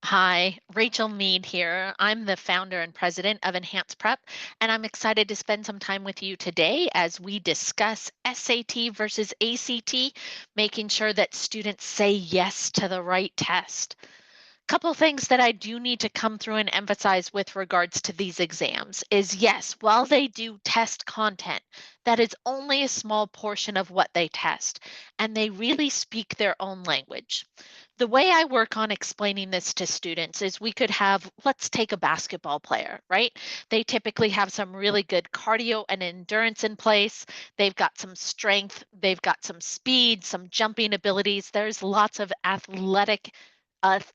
Hi, Rachel Mead here. I'm the founder and president of Enhanced Prep, and I'm excited to spend some time with you today as we discuss SAT versus ACT, making sure that students say yes to the right test. Couple things that I do need to come through and emphasize with regards to these exams is yes, while they do test content, that is only a small portion of what they test, and they really speak their own language. The way I work on explaining this to students is we could have, let's take a basketball player, right? They typically have some really good cardio and endurance in place. They've got some strength, they've got some speed, some jumping abilities. There's lots of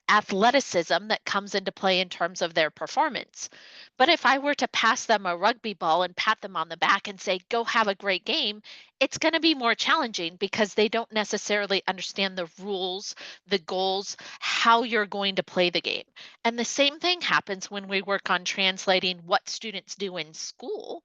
athleticism that comes into play in terms of their performance. But if I were to pass them a rugby ball and pat them on the back and say, go have a great game, it's going to be more challenging because they don't necessarily understand the rules, the goals, how you're going to play the game. And the same thing happens when we work on translating what students do in school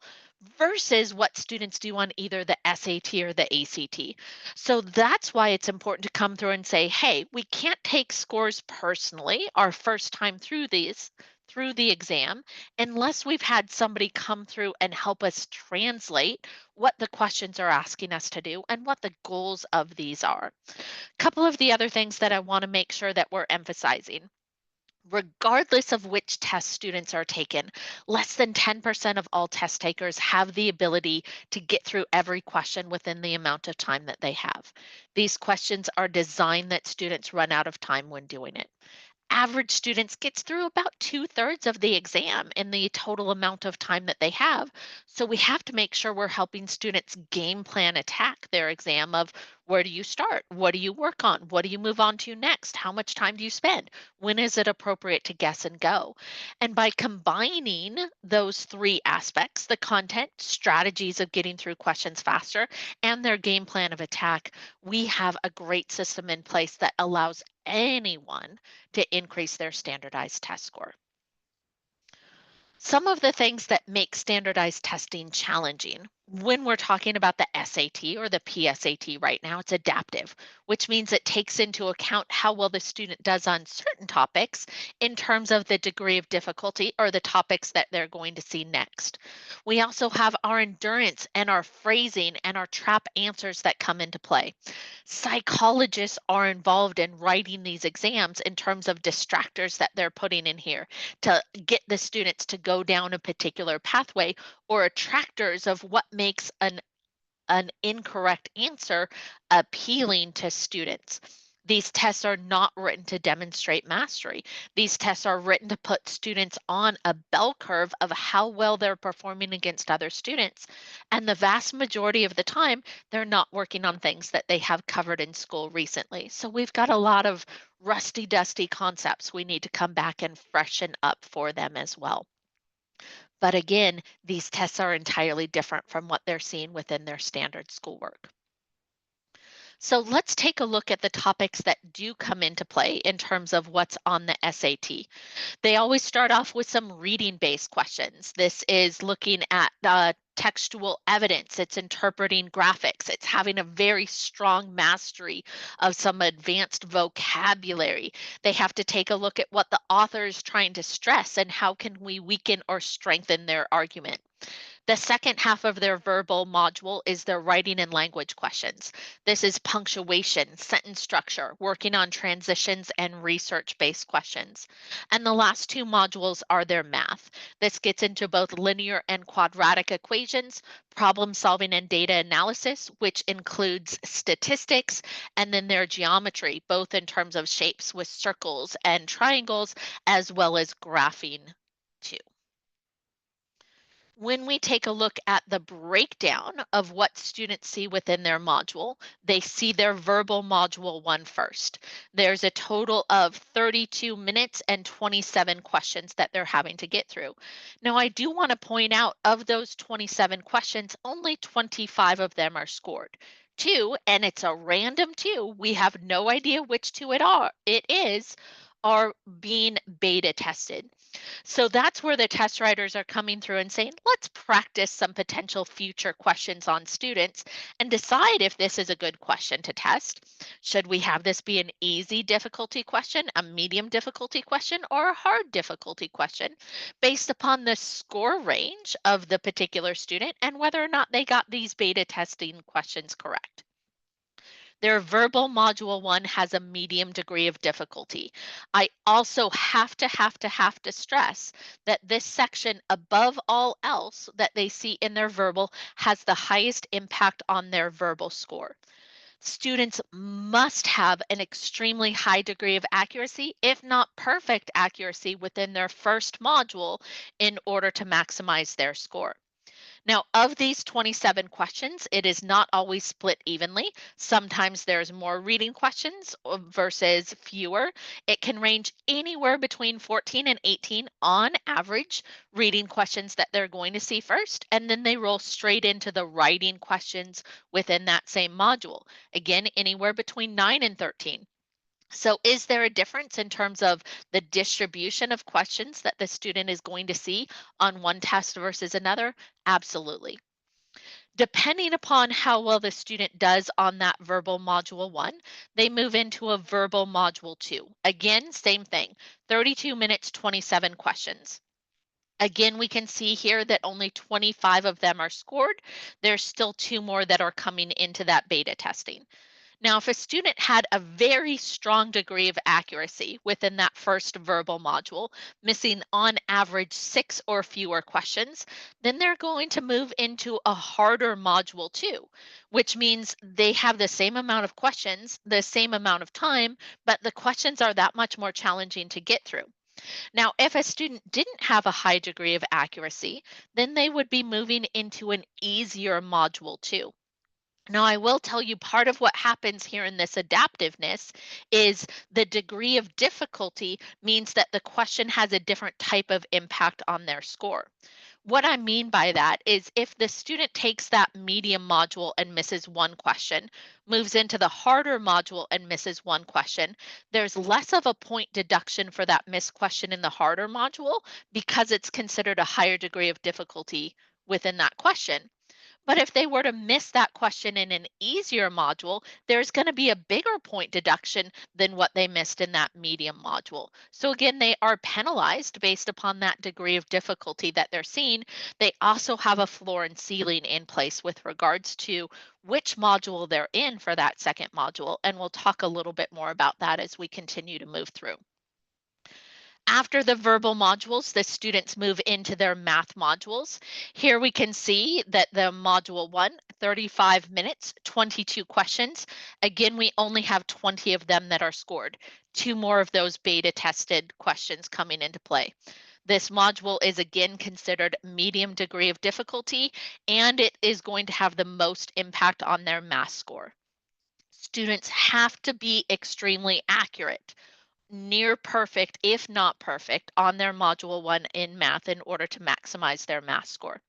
versus what students do on either the SAT or the ACT. So that's why it's important to come through and say, hey, we can't take scores personally our first time through the exam unless we've had somebody come through and help us translate what the questions are asking us to do and what the goals of these are. Couple of the other things that I want to make sure that we're emphasizing. Regardless of which test students are taken, less than 10% of all test takers have the ability to get through every question within the amount of time that they have. These questions are designed that students run out of time when doing it. Average students gets through about two-thirds of the exam in the total amount of time that they have. So we have to make sure we're helping students game plan attack their exam of where do you start? What do you work on? What do you move on to next? How much time do you spend? When is it appropriate to guess and go? And by combining those three aspects, the content, strategies of getting through questions faster, and their game plan of attack, we have a great system in place that allows anyone to increase their standardized test score. Some of the things that make standardized testing challenging when we're talking about the SAT or the PSAT right now, it's adaptive, which means it takes into account how well the student does on certain topics in terms of the degree of difficulty or the topics that they're going to see next. We also have our endurance and our phrasing and our trap answers that come into play. Psychologists are involved in writing these exams in terms of distractors that they're putting in here to get the students to go down a particular pathway or attractors of what makes an incorrect answer appealing to students. These tests are not written to demonstrate mastery. These tests are written to put students on a bell curve of how well they're performing against other students. And the vast majority of the time, they're not working on things that they have covered in school recently. So we've got a lot of rusty, dusty concepts we need to come back and freshen up for them as well. But again, these tests are entirely different from what they're seeing within their standard schoolwork. So let's take a look at the topics that do come into play in terms of what's on the SAT. They always start off with some reading based questions. This is looking at textual evidence, it's interpreting graphics, it's having a very strong mastery of some advanced vocabulary. They have to take a look at what the author is trying to stress and how can we weaken or strengthen their argument. The second half of their verbal module is their writing and language questions. This is punctuation, sentence structure, working on transitions, and research based questions. And the last two modules are their math. This gets into both linear and quadratic equations, problem solving and data analysis, which includes statistics, and then their geometry, both in terms of shapes with circles and triangles, as well as graphing too. When we take a look at the breakdown of what students see within their module, they see their verbal module one first. There's a total of 32 minutes and 27 questions that they're having to get through. Now, I do want to point out of those 27 questions, only 25 of them are scored. Two, and it's a random two, we have no idea which two it is, are being beta tested. So that's where the test writers are coming through and saying, let's practice some potential future questions on students and decide if this is a good question to test. Should we have this be an easy difficulty question, a medium difficulty question, or a hard difficulty question based upon the score range of the particular student and whether or not they got these beta testing questions correct? Their verbal module one has a medium degree of difficulty. I also have to stress that this section above all else that they see in their verbal has the highest impact on their verbal score. Students must have an extremely high degree of accuracy, if not perfect accuracy, within their first module in order to maximize their score. Now, of these 27 questions, it is not always split evenly. Sometimes there's more reading questions versus fewer. It can range anywhere between 14 and 18 on average reading questions that they're going to see first, and then they roll straight into the writing questions within that same module. Again, anywhere between 9 and 13. So, is there a difference in terms of the distribution of questions that the student is going to see on one test versus another? Absolutely. Depending upon how well the student does on that verbal module one, they move into a verbal module two. Again, same thing, 32 minutes, 27 questions. Again, we can see here that only 25 of them are scored. There's still two more that are coming into that beta testing. Now, if a student had a very strong degree of accuracy within that first verbal module, missing on average 6 or fewer questions, then they're going to move into a harder module too, which means they have the same amount of questions, the same amount of time, but the questions are that much more challenging to get through. Now, if a student didn't have a high degree of accuracy, then they would be moving into an easier module too. Now, I will tell you part of what happens here in this adaptiveness is the degree of difficulty means that the question has a different type of impact on their score. What I mean by that is if the student takes that medium module and misses one question, moves into the harder module and misses one question, there's less of a point deduction for that missed question in the harder module because it's considered a higher degree of difficulty within that question. But if they were to miss that question in an easier module, there's going to be a bigger point deduction than what they missed in that medium module. So again, they are penalized based upon that degree of difficulty that they're seeing. They also have a floor and ceiling in place with regards to which module they're in for that second module. And we'll talk a little bit more about that as we continue to move through. After the verbal modules, the students move into their math modules. Here we can see that the module one, 35 minutes, 22 questions. Again, we only have 20 of them that are scored. Two more of those beta tested questions coming into play. This module is again considered medium degree of difficulty, and it is going to have the most impact on their math score. Students have to be extremely accurate, near perfect, if not perfect, on their module one in math in order to maximize their math score.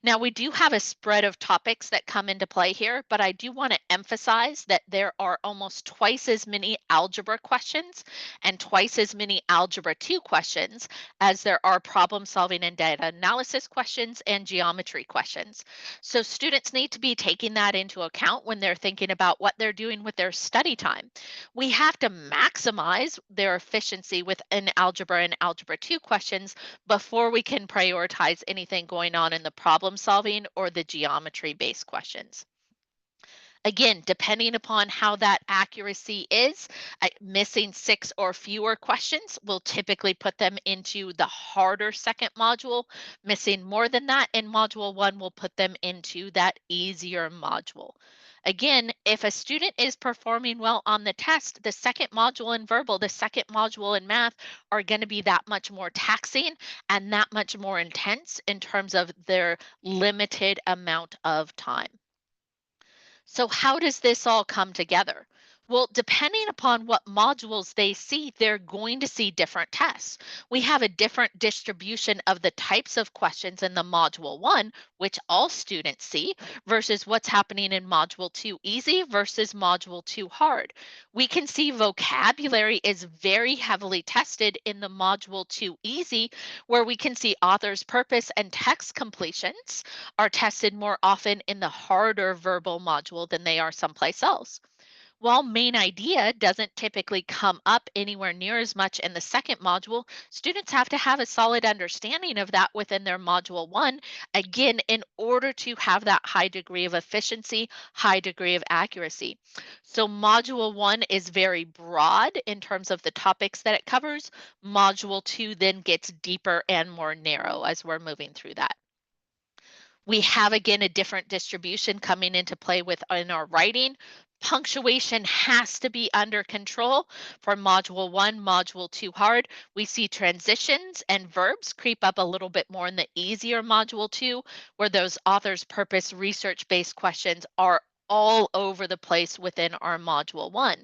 Now, we do have a spread of topics that come into play here, but I do want to emphasize that there are almost twice as many algebra questions and twice as many algebra 2 questions as there are problem solving and data analysis questions and geometry questions. So students need to be taking that into account when they're thinking about what they're doing with their study time. We have to maximize their efficiency within algebra and algebra 2 questions before we can prioritize anything going on in the problem solving or the geometry based questions. Again, depending upon how that accuracy is, missing 6 or fewer questions will typically put them into the harder second module. Missing more than that in module one will put them into that easier module. Again, if a student is performing well on the test, the second module in verbal, the second module in math are going to be that much more taxing and that much more intense in terms of their limited amount of time. So, how does this all come together? Well, depending upon what modules they see, they're going to see different tests. We have a different distribution of the types of questions in the module one, which all students see, versus what's happening in module two easy versus module two hard. We can see vocabulary is very heavily tested in the module two easy, where we can see author's purpose and text completions are tested more often in the harder verbal module than they are someplace else. While main idea doesn't typically come up anywhere near as much in the second module, students have to have a solid understanding of that within their module one, again, in order to have that high degree of efficiency, high degree of accuracy. So, module one is very broad in terms of the topics that it covers. Module two then gets deeper and more narrow as we're moving through that. We have again a different distribution coming into play within our writing. Punctuation has to be under control for module one, module two hard. We see transitions and verbs creep up a little bit more in the easier module two, where those author's purpose research based questions are all over the place within our module one.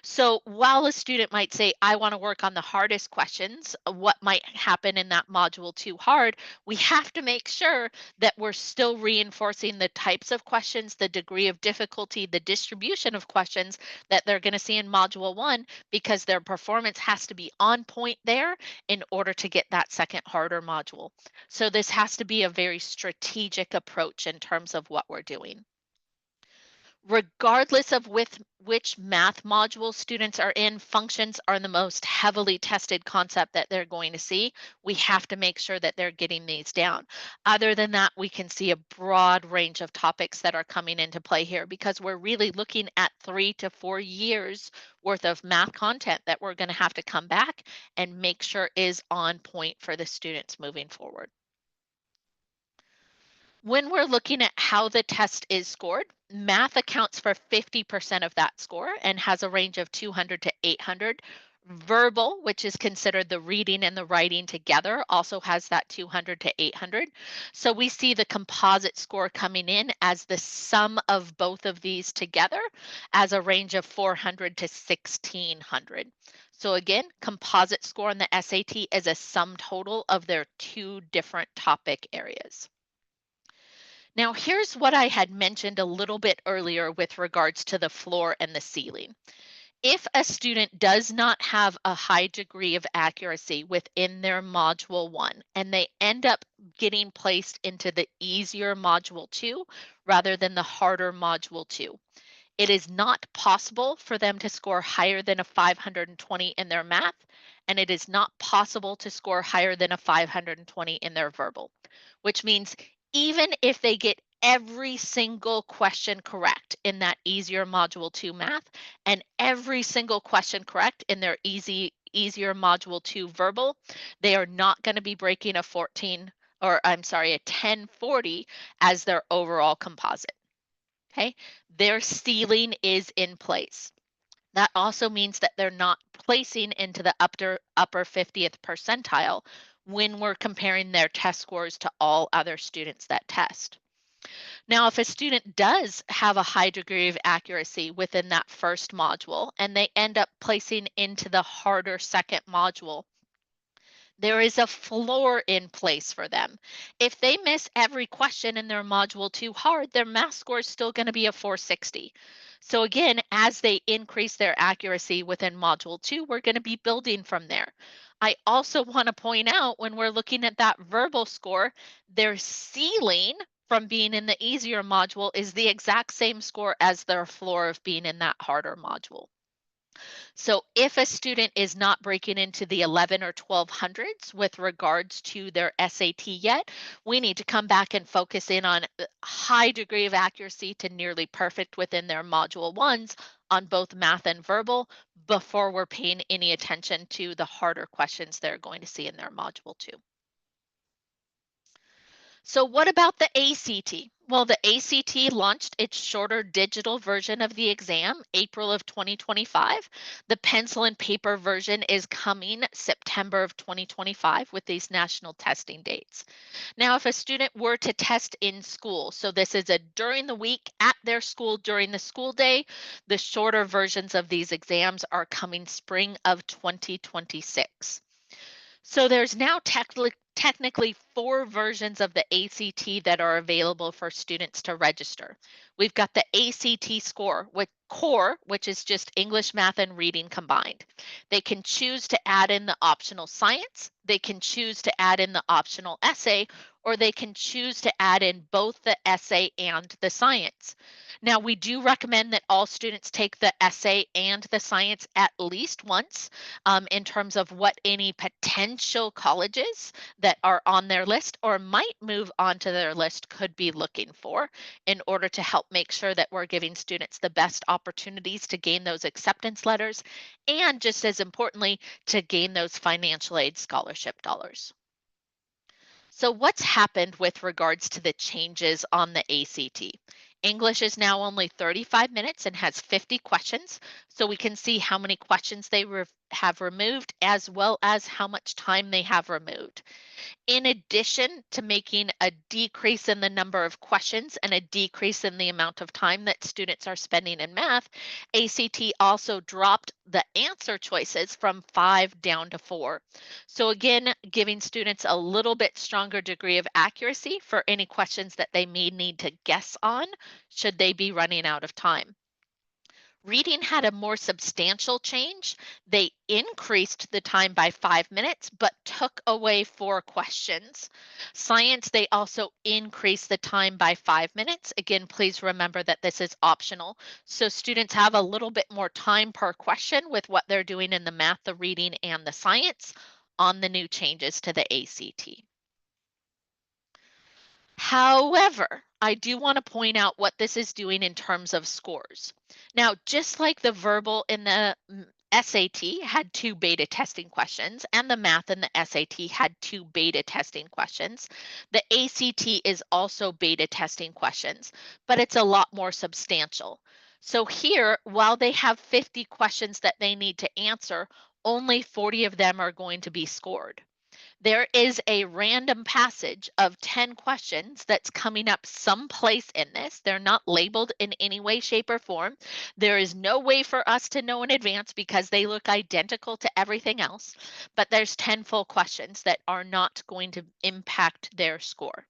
So while a student might say, I want to work on the hardest questions, what might happen in that module two hard, we have to make sure that we're still reinforcing the types of questions, the degree of difficulty, the distribution of questions that they're going to see in module one, because their performance has to be on point there in order to get that second harder module. So this has to be a very strategic approach in terms of what we're doing. Regardless of which math module students are in, functions are the most heavily tested concept that they're going to see. We have to make sure that they're getting these down. Other than that, we can see a broad range of topics that are coming into play here, because we're really looking at 3 to 4 years worth of math content that we're going to have to come back and make sure is on point for the students moving forward. When we're looking at how the test is scored, math accounts for 50% of that score and has a range of 200 to 800. Verbal, which is considered the reading and the writing together, also has that 200 to 800. So we see the composite score coming in as the sum of both of these together as a range of 400 to 1600. So again, composite score on the SAT is a sum total of their two different topic areas. Now, here's what I had mentioned a little bit earlier with regards to the floor and the ceiling. If a student does not have a high degree of accuracy within their module one and they end up getting placed into the easier module two rather than the harder module two, it is not possible for them to score higher than a 520 in their math, and it is not possible to score higher than a 520 in their verbal, which means even if they get every single question correct in that easier module 2 math and every single question correct in their easier module 2 verbal, they are not going to be breaking a 14, or I'm sorry, a 1040 as their overall composite. Okay, their ceiling is in place. That also means that they're not placing into the upper 50th percentile when we're comparing their test scores to all other students that test. Now, if a student does have a high degree of accuracy within that first module and they end up placing into the harder second module, there is a floor in place for them. If they miss every question in their module too hard, their math score is still going to be a 460. So again, as they increase their accuracy within module two, we're going to be building from there. I also want to point out, when we're looking at that verbal score, their ceiling from being in the easier module is the exact same score as their floor of being in that harder module. So if a student is not breaking into the 11 or 1200s with regards to their SAT yet, we need to come back and focus in on a high degree of accuracy to nearly perfect within their module ones on both math and verbal before we're paying any attention to the harder questions they're going to see in their module two. So, what about the ACT? Well, the ACT launched its shorter digital version of the exam April of 2025. The pencil and paper version is coming September of 2025 with these national testing dates. Now, if a student were to test in school, so this is a during the week at their school during the school day, the shorter versions of these exams are coming spring of 2026. So there's now technically four versions of the ACT that are available for students to register. We've got the ACT score with core, which is just English, math, and reading combined. They can choose to add in the optional science, they can choose to add in the optional essay, or they can choose to add in both the essay and the science. Now, we do recommend that all students take the essay and the science at least once in terms of what any potential colleges that are on their list or might move onto their list could be looking for in order to help make sure that we're giving students the best opportunities to gain those acceptance letters and just as importantly to gain those financial aid scholarship dollars. So, what's happened with regards to the changes on the ACT? English is now only 35 minutes and has 50 questions. So, we can see how many questions they have removed as well as how much time they have removed. In addition to making a decrease in the number of questions and a decrease in the amount of time that students are spending in math, ACT also dropped the answer choices from 5 down to 4. So again, giving students a little bit stronger degree of accuracy for any questions that they may need to guess on should they be running out of time. Reading had a more substantial change. They increased the time by 5 minutes, but took away 4 questions. Science, they also increased the time by 5 minutes. Again, please remember that this is optional. So students have a little bit more time per question with what they're doing in the math, the reading, and the science on the new changes to the ACT. However, I do want to point out what this is doing in terms of scores. Now, just like the verbal in the SAT had two beta testing questions, and the math in the SAT had two beta testing questions, the ACT is also beta testing questions, but it's a lot more substantial. So here, while they have 50 questions that they need to answer, only 40 of them are going to be scored. There is a random passage of 10 questions that's coming up someplace in this. They're not labeled in any way, shape, or form. There is no way for us to know in advance because they look identical to everything else. But there's 10 full questions that are not going to impact their score.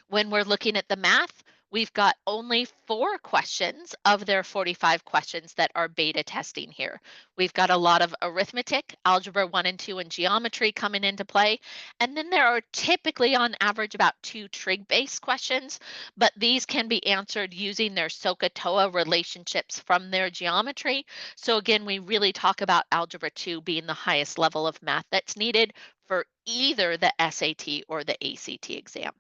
When we're looking at the math, we've got only 4 questions of their 45 questions that are beta testing here. We've got a lot of arithmetic, algebra 1 and 2, and geometry coming into play. And then there are typically on average about 2 trig-based questions, but these can be answered using their SOHCAHTOA relationships from their geometry. So again, we really talk about algebra 2 being the highest level of math that's needed for either the SAT or the ACT exam.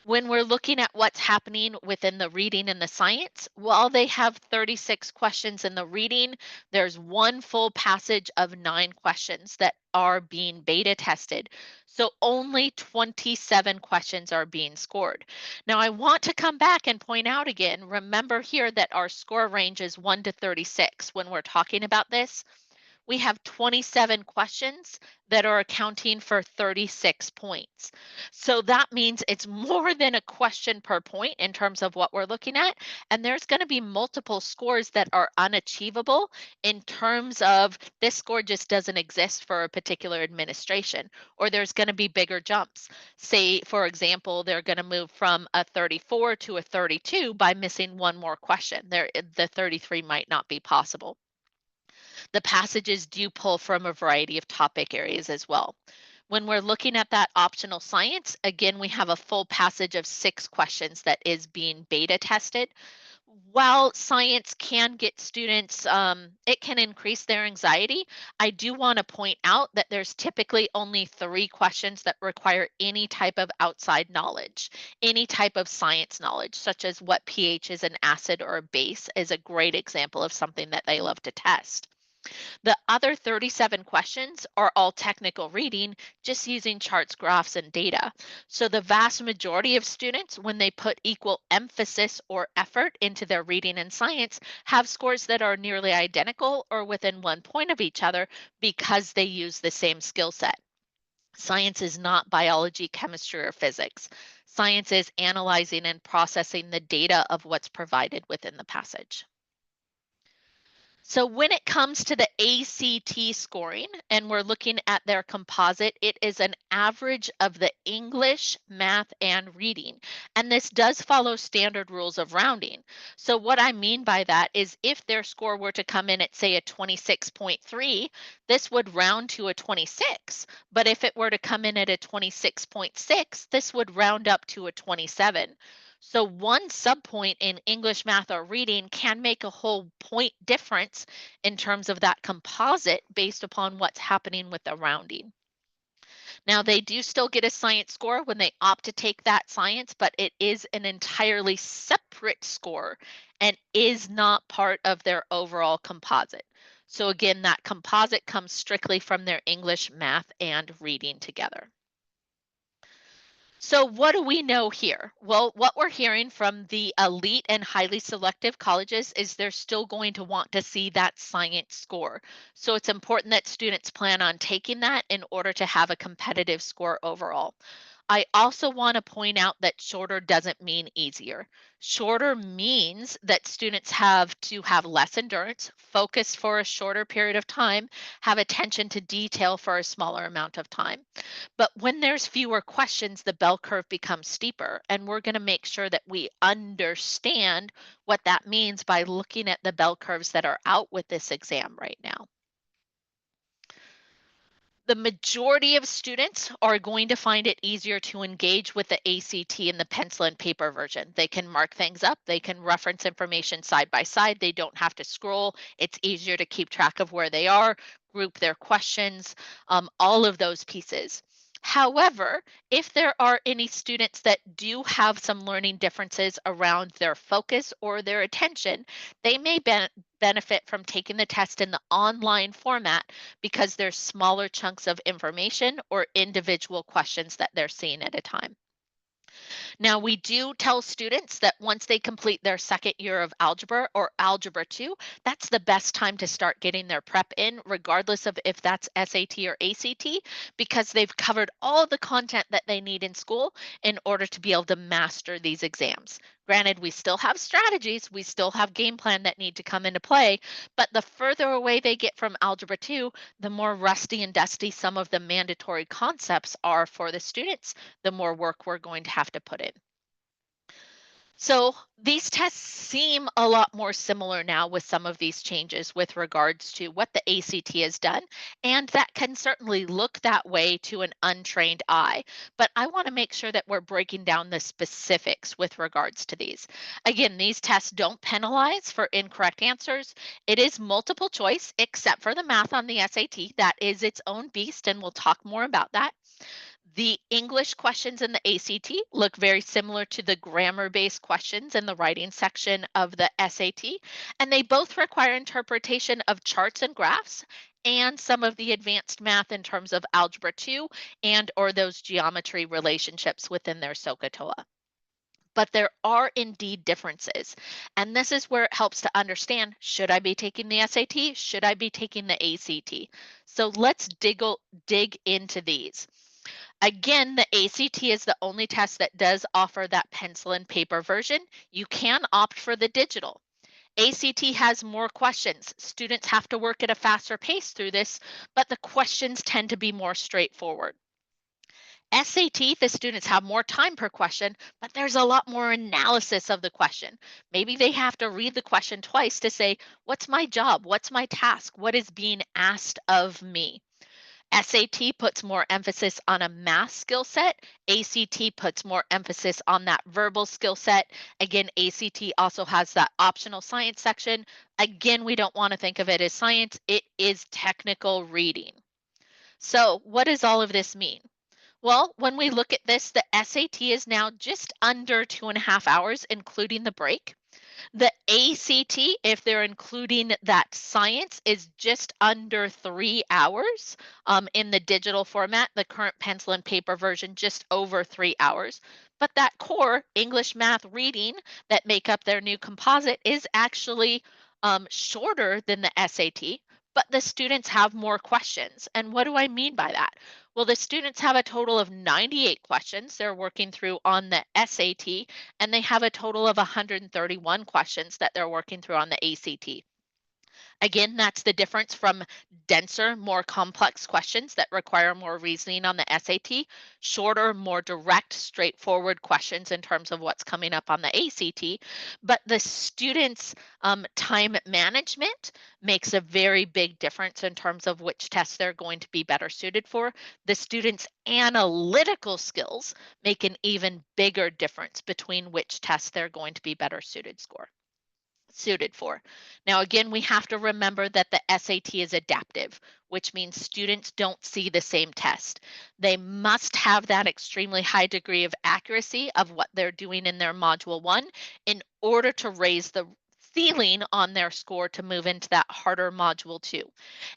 When we're looking at what's happening within the reading and the science, while they have 36 questions in the reading, there's one full passage of 9 questions that are being beta tested. So only 27 questions are being scored. Now, I want to come back and point out again, remember here that our score range is 1 to 36 when we're talking about this. We have 27 questions that are accounting for 36 points. So that means it's more than a question per point in terms of what we're looking at. And there's going to be multiple scores that are unachievable in terms of this score just doesn't exist for a particular administration, or there's going to be bigger jumps. Say, for example, they're going to move from a 34 to a 32 by missing one more question. The 33 might not be possible. The passages do pull from a variety of topic areas as well. When we're looking at that optional science, again, we have a full passage of 6 questions that is being beta tested. While science can get students, it can increase their anxiety, I do want to point out that there's typically only 3 questions that require any type of outside knowledge, any type of science knowledge, such as what pH is an acid or a base, is a great example of something that they love to test. The other 37 questions are all technical reading, just using charts, graphs, and data. So the vast majority of students, when they put equal emphasis or effort into their reading and science, have scores that are nearly identical or within 1 point of each other because they use the same skill set. Science is not biology, chemistry, or physics. Science is analyzing and processing the data of what's provided within the passage. So when it comes to the ACT scoring and we're looking at their composite, it is an average of the English, math, and reading. And this does follow standard rules of rounding. So what I mean by that is if their score were to come in at, say, a 26.3, this would round to a 26. But if it were to come in at a 26.6, this would round up to a 27. So one subpoint in English, math, or reading can make a whole point difference in terms of that composite based upon what's happening with the rounding. Now, they do still get a science score when they opt to take that science, but it is an entirely separate score and is not part of their overall composite. So again, that composite comes strictly from their English, math, and reading together. So, what do we know here? Well, what we're hearing from the elite and highly selective colleges is they're still going to want to see that science score. So, it's important that students plan on taking that in order to have a competitive score overall. I also want to point out that shorter doesn't mean easier. Shorter means that students have to have less endurance, focus for a shorter period of time, have attention to detail for a smaller amount of time. But when there's fewer questions, the bell curve becomes steeper. And we're going to make sure that we understand what that means by looking at the bell curves that are out with this exam right now. The majority of students are going to find it easier to engage with the ACT in the pencil and paper version. They can mark things up, they can reference information side by side, they don't have to scroll. It's easier to keep track of where they are, group their questions, all of those pieces. However, if there are any students that do have some learning differences around their focus or their attention, they may benefit from taking the test in the online format because there's smaller chunks of information or individual questions that they're seeing at a time. Now, we do tell students that once they complete their second year of algebra or algebra 2, that's the best time to start getting their prep in, regardless of if that's SAT or ACT, because they've covered all the content that they need in school in order to be able to master these exams. Granted, we still have strategies, we still have game plan that need to come into play, but the further away they get from algebra 2, the more rusty and dusty some of the mandatory concepts are for the students, the more work we're going to have to put in. So these tests seem a lot more similar now with some of these changes with regards to what the ACT has done, and that can certainly look that way to an untrained eye. But I want to make sure that we're breaking down the specifics with regards to these. Again, these tests don't penalize for incorrect answers. It is multiple choice, except for the math on the SAT. That is its own beast, and we'll talk more about that. The English questions in the ACT look very similar to the grammar-based questions in the writing section of the SAT, and they both require interpretation of charts and graphs and some of the advanced math in terms of algebra 2 and or those geometry relationships within their SOHCAHTOA. But there are indeed differences. And this is where it helps to understand, should I be taking the SAT? Should I be taking the ACT? So let's dig into these. Again, the ACT is the only test that does offer that pencil and paper version. You can opt for the digital. ACT has more questions. Students have to work at a faster pace through this, but the questions tend to be more straightforward. SAT, the students have more time per question, but there's a lot more analysis of the question. Maybe they have to read the question twice to say, what's my job? What's my task? What is being asked of me? SAT puts more emphasis on a math skill set. ACT puts more emphasis on that verbal skill set. Again, ACT also has that optional science section. Again, we don't want to think of it as science, it is technical reading. So, what does all of this mean? Well, when we look at this, the SAT is now just under 2.5 hours, including the break. The ACT, if they're including that science, is just under 3 hours in the digital format. The current pencil and paper version, just over 3 hours. But that core English, math, reading that make up their new composite is actually shorter than the SAT, but the students have more questions. And what do I mean by that? Well, the students have a total of 98 questions they're working through on the SAT, and they have a total of 131 questions that they're working through on the ACT. Again, that's the difference from denser, more complex questions that require more reasoning on the SAT, shorter, more direct, straightforward questions in terms of what's coming up on the ACT. But the students' time management makes a very big difference in terms of which tests they're going to be better suited for. The students' analytical skills make an even bigger difference between which tests they're going to be better suited for. Now, again, we have to remember that the SAT is adaptive, which means students don't see the same test. They must have that extremely high degree of accuracy of what they're doing in their Module 1 in order to raise the ceiling on their score to move into that harder Module 2.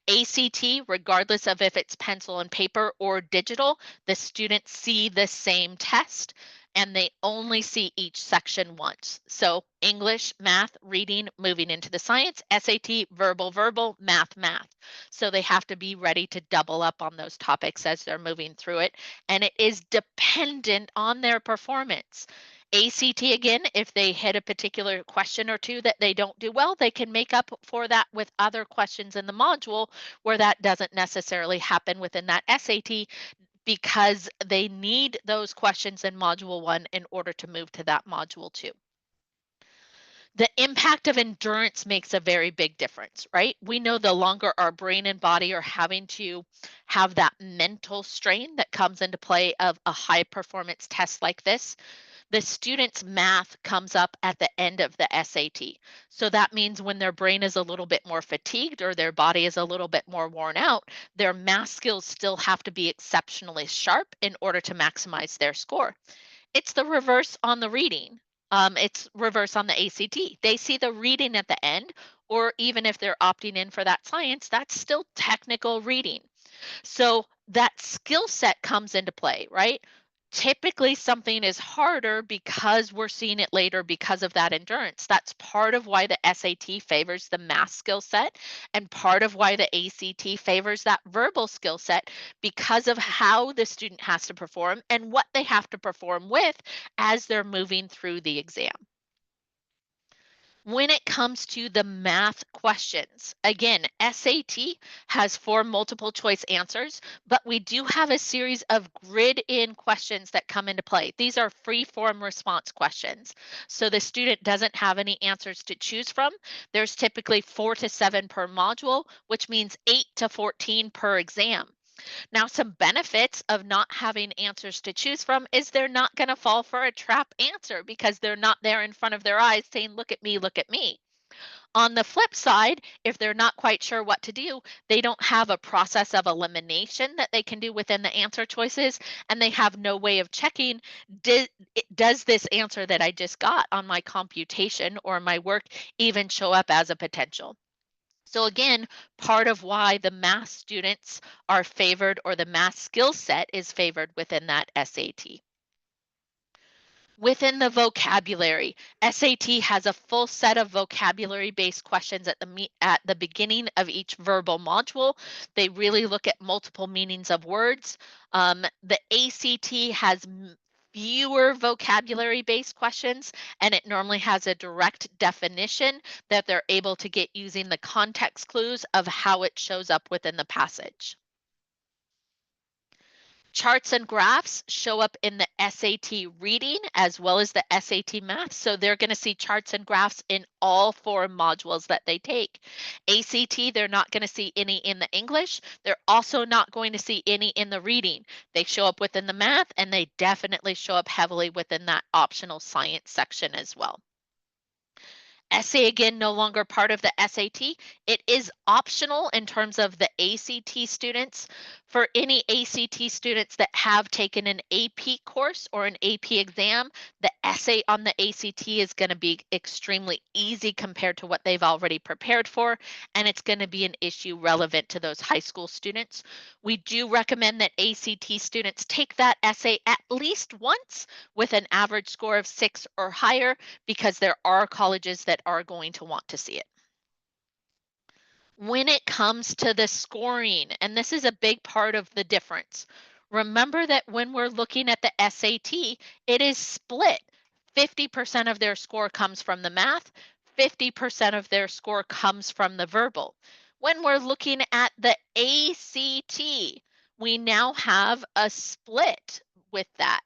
ACT, regardless of if it's pencil and paper or digital, the students see the same test and they only see each section once. So English, math, reading, moving into the science, SAT, verbal, verbal, math, math. So they have to be ready to double up on those topics as they're moving through it. And it is dependent on their performance. ACT, again, if they hit a particular question or two that they don't do well, they can make up for that with other questions in the module where that doesn't necessarily happen within that SAT because they need those questions in module 1 in order to move to that module 2. The impact of endurance makes a very big difference, right? We know the longer our brain and body are having to have that mental strain that comes into play of a high performance test like this, the student's math comes up at the end of the SAT. So that means when their brain is a little bit more fatigued or their body is a little bit more worn out, their math skills still have to be exceptionally sharp in order to maximize their score. It's the reverse on the reading. It's reverse on the ACT. They see the reading at the end, or even if they're opting in for that science, that's still technical reading. So that skill set comes into play, right? Typically, something is harder because we're seeing it later because of that endurance. That's part of why the SAT favors the math skill set, and part of why the ACT favors that verbal skill set because of how the student has to perform and what they have to perform with as they're moving through the exam. When it comes to the math questions, again, SAT has 4 multiple choice answers, but we do have a series of grid in questions that come into play. These are free form response questions. So the student doesn't have any answers to choose from. There's typically 4 to 7 per module, which means 8 to 14 per exam. Now, some benefits of not having answers to choose from is they're not going to fall for a trap answer because they're not there in front of their eyes saying, look at me, look at me. On the flip side, if they're not quite sure what to do, they don't have a process of elimination that they can do within the answer choices, and they have no way of checking, does this answer that I just got on my computation or my work even show up as a potential? So again, part of why the math students are favored or the math skill set is favored within that SAT. Within the vocabulary, SAT has a full set of vocabulary-based questions at the beginning of each verbal module. They really look at multiple meanings of words. The ACT has fewer vocabulary-based questions, and it normally has a direct definition that they're able to get using the context clues of how it shows up within the passage. Charts and graphs show up in the SAT reading as well as the SAT math. So they're going to see charts and graphs in all 4 modules that they take. ACT, they're not going to see any in the English. They're also not going to see any in the reading. They show up within the math, and they definitely show up heavily within that optional science section as well. Essay again, no longer part of the SAT. It is optional in terms of the ACT students. For any ACT students that have taken an AP course or an AP exam, the essay on the ACT is going to be extremely easy compared to what they've already prepared for, and it's going to be an issue relevant to those high school students. We do recommend that ACT students take that essay at least once with an average score of 6 or higher, because there are colleges that are going to want to see it. When it comes to the scoring, and this is a big part of the difference, remember that when we're looking at the SAT, it is split. 50% of their score comes from the math, 50% of their score comes from the verbal. When we're looking at the ACT, we now have a split with that.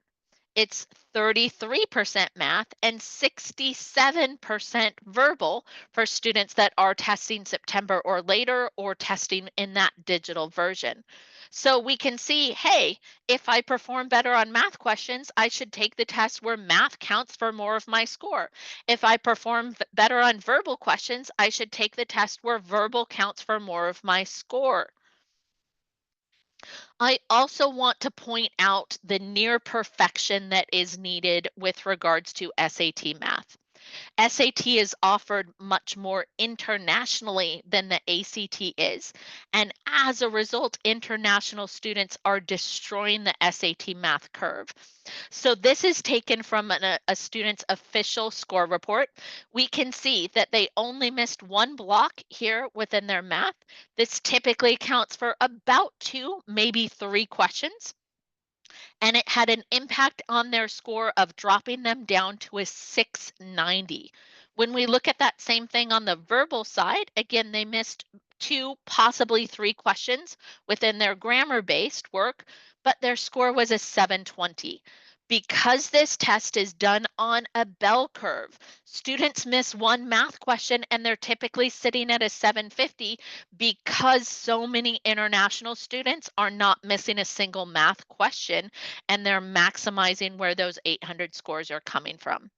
It's 33% math and 67% verbal for students that are testing September or later or testing in that digital version. So we can see, hey, if I perform better on math questions, I should take the test where math counts for more of my score. If I perform better on verbal questions, I should take the test where verbal counts for more of my score. I also want to point out the near perfection that is needed with regards to SAT math. SAT is offered much more internationally than the ACT is. And as a result, international students are destroying the SAT math curve. So this is taken from a student's official score report. We can see that they only missed one block here within their math. This typically accounts for about 2, maybe 3 questions, and it had an impact on their score of dropping them down to a 690. When we look at that same thing on the verbal side, again, they missed 2, possibly 3 questions within their grammar-based work, but their score was a 720. Because this test is done on a bell curve, students miss one math question and they're typically sitting at a 750, because so many international students are not missing a single math question and they're maximizing where those 800 scores are coming from.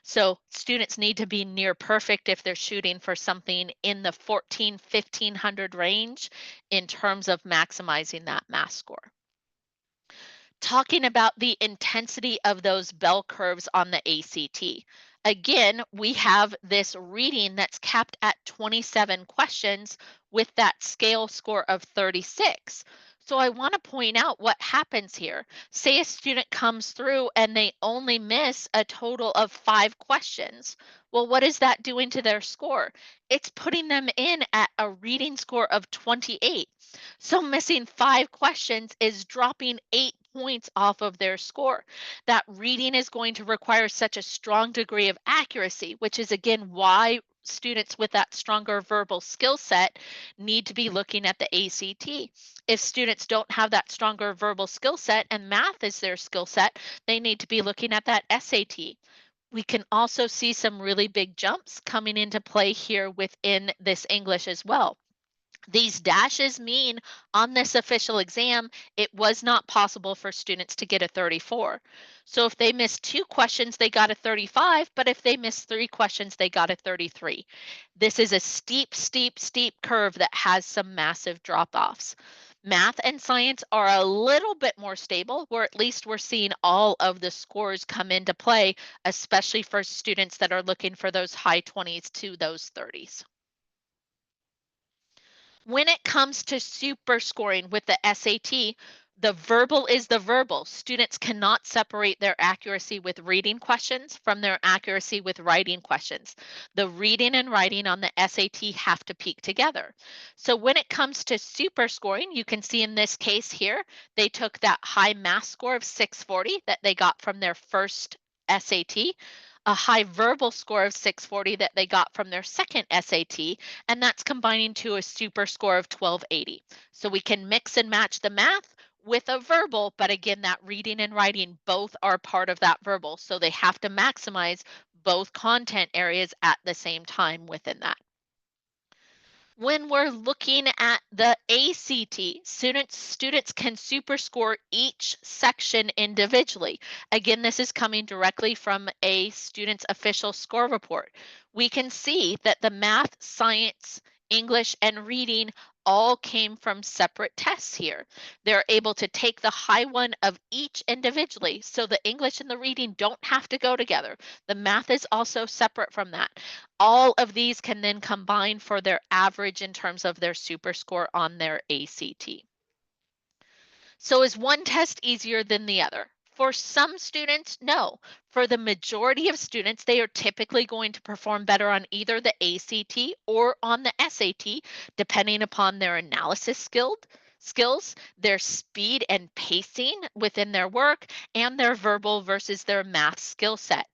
So students need to be near perfect if they're shooting for something in the 1500 range in terms of maximizing that math score. Talking about the intensity of those bell curves on the ACT. Again, we have this reading that's capped at 27 questions with that scale score of 36. So I want to point out what happens here. Say a student comes through and they only miss a total of 5 questions. Well, what is that doing to their score? It's putting them in at a reading score of 28. So missing 5 questions is dropping 8 points off of their score. That reading is going to require such a strong degree of accuracy, which is again why students with that stronger verbal skill set need to be looking at the ACT. If students don't have that stronger verbal skill set and math is their skill set, they need to be looking at that SAT. We can also see some really big jumps coming into play here within this English as well. These dashes mean on this official exam, it was not possible for students to get a 34. So if they missed 2 questions, they got a 35, but if they missed 3 questions, they got a 33. This is a steep, steep, steep curve that has some massive drop-offs. Math and science are a little bit more stable, where at least we're seeing all of the scores come into play, especially for students that are looking for those high 20s to those 30s. When it comes to super scoring with the SAT, the verbal is the verbal. Students cannot separate their accuracy with reading questions from their accuracy with writing questions. The reading and writing on the SAT have to peak together. So when it comes to super scoring, you can see in this case here, they took that high math score of 640 that they got from their first SAT, a high verbal score of 640 that they got from their second SAT, and that's combining to a super score of 1280. So we can mix and match the math with a verbal, but again, that reading and writing both are part of that verbal. So they have to maximize both content areas at the same time within that. When we're looking at the ACT, students can superscore each section individually. Again, this is coming directly from a student's official score report. We can see that the math, science, English, and reading all came from separate tests here. They're able to take the high one of each individually, so the English and the reading don't have to go together. The math is also separate from that. All of these can then combine for their average in terms of their super score on their ACT. So is one test easier than the other? For some students, no. For the majority of students, they are typically going to perform better on either the ACT or on the SAT, depending upon their analysis skills, their speed and pacing within their work, and their verbal versus their math skill set.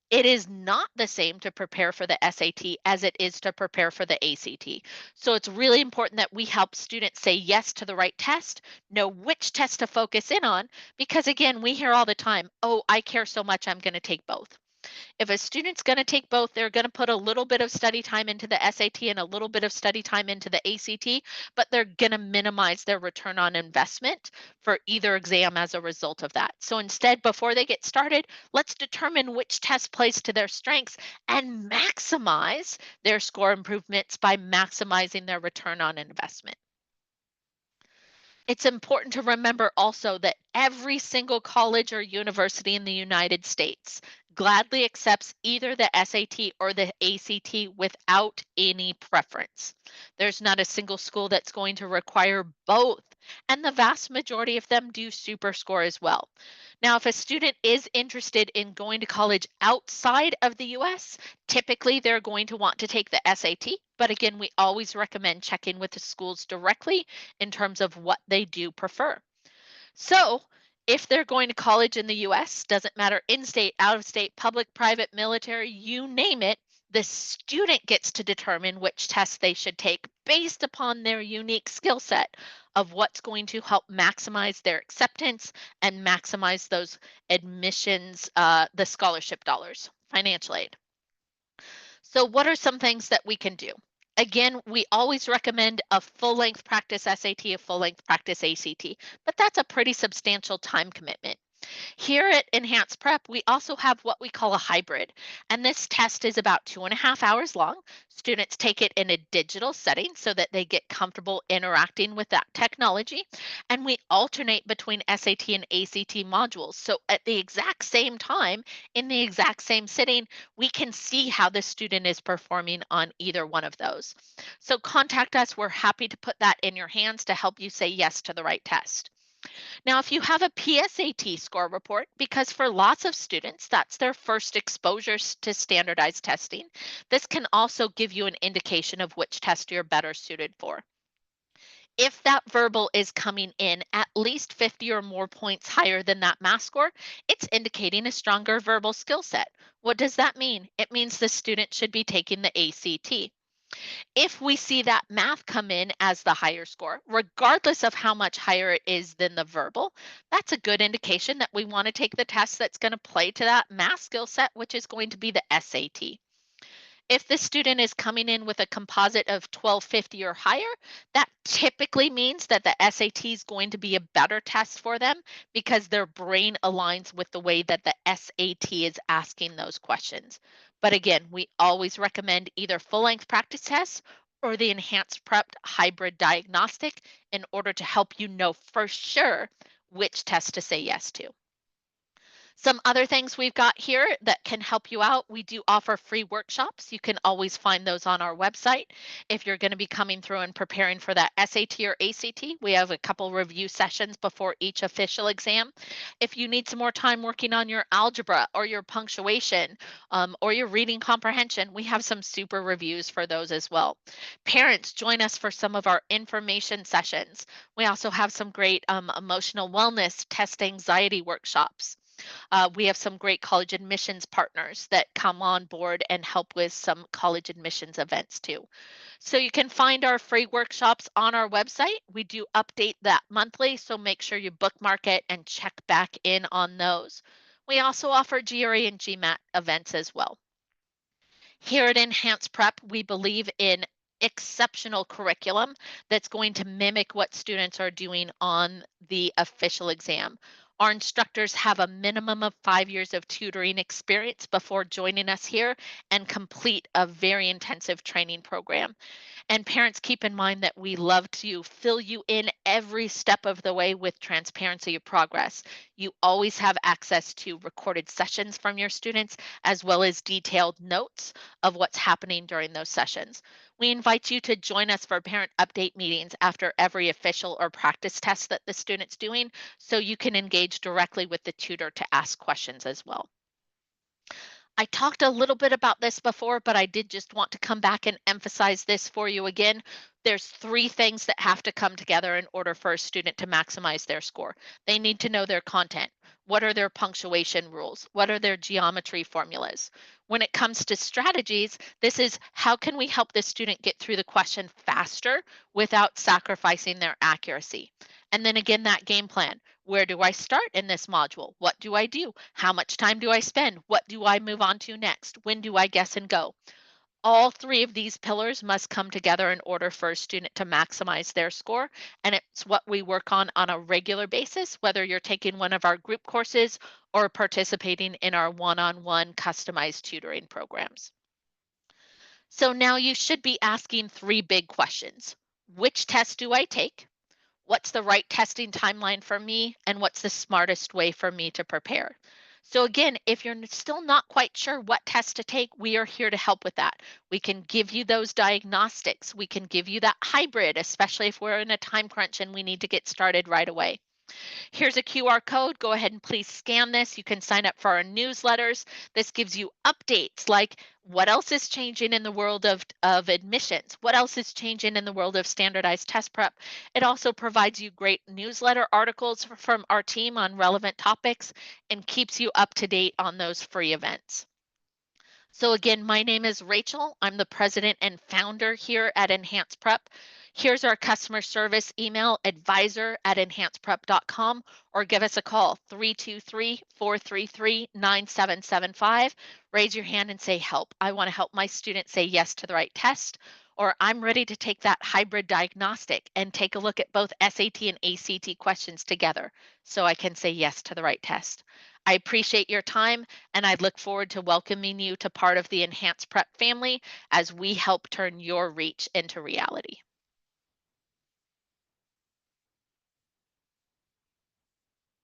It is not the same to prepare for the SAT as it is to prepare for the ACT. So it's really important that we help students say yes to the right test, know which test to focus in on, because again, we hear all the time, oh, I care so much, I'm going to take both. If a student's going to take both, they're going to put a little bit of study time into the SAT and a little bit of study time into the ACT, but they're going to minimize their return on investment for either exam as a result of that. So instead, before they get started, let's determine which test plays to their strengths and maximize their score improvements by maximizing their return on investment. It's important to remember also that every single college or university in the United States gladly accepts either the SAT or the ACT without any preference. There's not a single school that's going to require both, and the vast majority of them do super score as well. Now, if a student is interested in going to college outside of the US, typically they're going to want to take the SAT, but again, we always recommend checking with the schools directly in terms of what they do prefer. So, if they're going to college in the US, doesn't matter in state, out of state, public, private, military, you name it, the student gets to determine which test they should take based upon their unique skill set of what's going to help maximize their acceptance and maximize those admissions, the scholarship dollars, financial aid. So, what are some things that we can do? Again, we always recommend a full length practice SAT, a full length practice ACT, but that's a pretty substantial time commitment. Here at Enhanced Prep, we also have what we call a hybrid, and this test is about 2.5 hours long. Students take it in a digital setting so that they get comfortable interacting with that technology, and we alternate between SAT and ACT modules. So at the exact same time, in the exact same sitting, we can see how the student is performing on either one of those. So contact us. We're happy to put that in your hands to help you say yes to the right test. Now, if you have a PSAT score report, because for lots of students, that's their first exposure to standardized testing, this can also give you an indication of which test you're better suited for. If that verbal is coming in at least 50 or more points higher than that math score, it's indicating a stronger verbal skill set. What does that mean? It means the student should be taking the ACT. If we see that math come in as the higher score, regardless of how much higher it is than the verbal, that's a good indication that we want to take the test that's going to play to that math skill set, which is going to be the SAT. If the student is coming in with a composite of 1250 or higher, that typically means that the SAT is going to be a better test for them because their brain aligns with the way that the SAT is asking those questions. But again, we always recommend either full length practice tests or the enhanced prepped hybrid diagnostic in order to help you know for sure which test to say yes to. Some other things we've got here that can help you out. We do offer free workshops. You can always find those on our website. If you're going to be coming through and preparing for that SAT or ACT, we have a couple review sessions before each official exam. If you need some more time working on your algebra or your punctuation or your reading comprehension, we have some super reviews for those as well. Parents, join us for some of our information sessions. We also have some great emotional wellness test anxiety workshops. We have some great college admissions partners that come on board and help with some college admissions events too. So you can find our free workshops on our website. We do update that monthly, so make sure you bookmark it and check back in on those. We also offer GRE and GMAT events as well. Here at Enhanced Prep, we believe in exceptional curriculum that's going to mimic what students are doing on the official exam. Our instructors have a minimum of 5 years of tutoring experience before joining us here and complete a very intensive training program. And parents, keep in mind that we love to fill you in every step of the way with transparency of progress. You always have access to recorded sessions from your students, as well as detailed notes of what's happening during those sessions. We invite you to join us for parent update meetings after every official or practice test that the student's doing, so you can engage directly with the tutor to ask questions as well. I talked a little bit about this before, but I did just want to come back and emphasize this for you again. There's three things that have to come together in order for a student to maximize their score. They need to know their content. What are their punctuation rules? What are their geometry formulas? When it comes to strategies, this is how can we help the student get through the question faster without sacrificing their accuracy? And then again, that game plan. Where do I start in this module? What do I do? How much time do I spend? What do I move on to next? When do I guess and go? All three of these pillars must come together in order for a student to maximize their score. And it's what we work on a regular basis, whether you're taking one of our group courses or participating in our one on one customized tutoring programs. So now you should be asking three big questions. Which test do I take? What's the right testing timeline for me, and what's the smartest way for me to prepare? So, again, if you're still not quite sure what test to take, we are here to help with that. We can give you those diagnostics. We can give you that hybrid, especially if we're in a time crunch and we need to get started right away. Here's a QR code. Go ahead and please scan this. You can sign up for our newsletters. This gives you updates like what else is changing in the world of admissions? What else is changing in the world of standardized test prep? It also provides you great newsletter articles from our team on relevant topics and keeps you up to date on those free events. So again, my name is Rachel. I'm the president and founder here at Enhance Prep. Here's our customer service email, advisor@enhanceprep.com, or give us a call, 323-433-9775. Raise your hand and say, help. I want to help my student say yes to the right test, or I'm ready to take that hybrid diagnostic and take a look at both SAT and ACT questions together so I can say yes to the right test. I appreciate your time, and I look forward to welcoming you to part of the Enhanced Prep family as we help turn your reach into reality.